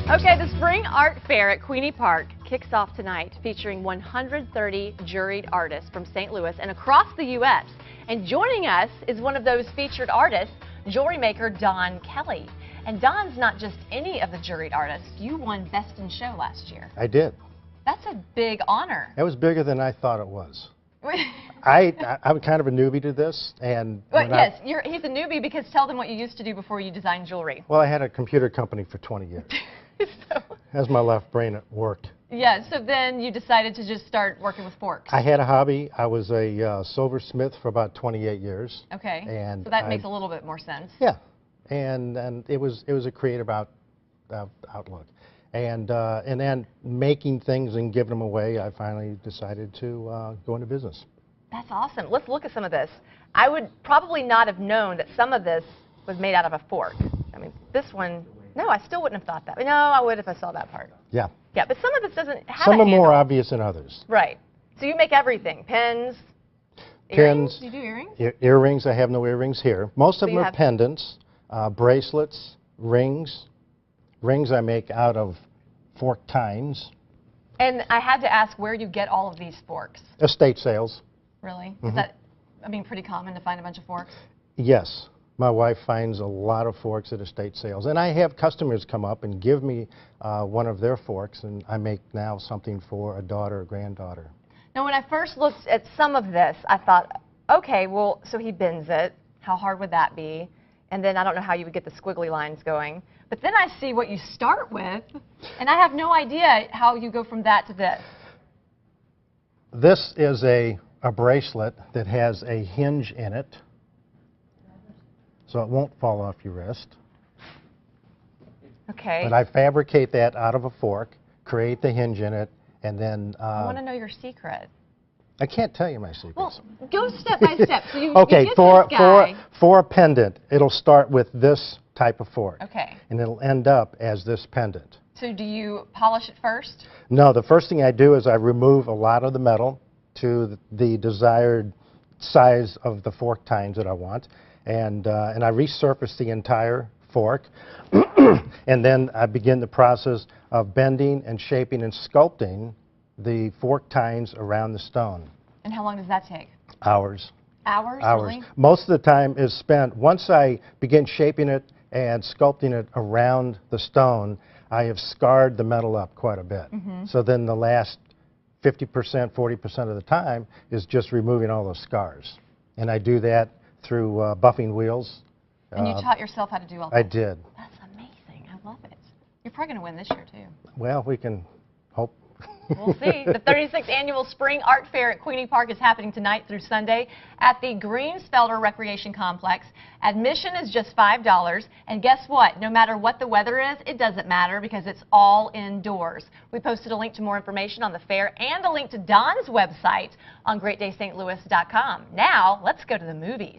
Okay, the Spring Art Fair at Queeny Park kicks off tonight, featuring 130 juried artists from St. Louis and across the U.S. And joining us is one of those featured artists, jewelry maker Don Kelly. And Don's not just any of the juried artists. You won Best in Show last year. I did. That's a big honor. It was bigger than I thought it was. I'm kind of a newbie to this, and yes, he's a newbie because tell them what you used to do before you designed jewelry. Well, I had a computer company for 20 years. So, as my left brain worked. Yeah, so then you decided to just start working with forks. I had a hobby. I was a silversmith for about 28 years. Okay, and so that makes a little bit more sense. Yeah, and it was a creative outlook. And then making things and giving them away, I finally decided to go into business. That's awesome. Let's look at some of this. I would probably not have known that some of this was made out of a fork. I mean, this one, no, I still wouldn't have thought that. No, I would if I saw that part. Yeah. Yeah, but some of this doesn't have Some a are more handle. obvious than others. Right. So you make everything. Pens, earrings? Do you do earrings? Earrings. I have no earrings here. Most of them are pendants, bracelets, rings. Rings I make out of fork tines. And I had to ask where you get all of these forks. Estate sales. Really? Is that, I mean, pretty common to find a bunch of forks? Yes. My wife finds a lot of forks at estate sales. And I have customers come up and give me one of their forks, and I make now something for a daughter or granddaughter. Now, when I first looked at some of this, I thought, okay, well, so he bends it. How hard would that be? And then I don't know how you would get the squiggly lines going. But then I see what you start with, and I have no idea how you go from that to this. This is a bracelet that has a hinge in it, so it won't fall off your wrist. Okay. But I fabricate that out of a fork, create the hinge in it, and then... I want to know your secret. I can't tell you my secrets. Well, go step by step. So you, okay, you get this guy. for a pendant, it'll start with this type of fork. Okay. And it'll end up as this pendant. So do you polish it first? No, the first thing I do is I remove a lot of the metal to the desired size of the fork tines that I want. And I resurface the entire fork, and then I begin the process of bending and shaping and sculpting the fork tines around the stone. And how long does that take? Hours. Hours? Hours. Really? Most of the time is spent, once I begin shaping it and sculpting it around the stone, I have scarred the metal up quite a bit. So then the last 50%, 40% of the time is just removing all those scars. And I do that through buffing wheels. And you taught yourself how to do all that? I did. That's amazing. I love it. You're probably going to win this year, too. Well, we can hope. We'll see. The 36th Annual Spring Art Fair at Queeny Park is happening tonight through Sunday at the Greensfelder Recreation Complex. Admission is just $5. And guess what? No matter what the weather is, it doesn't matter because it's all indoors. We posted a link to more information on the fair and a link to Don's website on GreatDaySt.Louis.com. Now, let's go to the movies.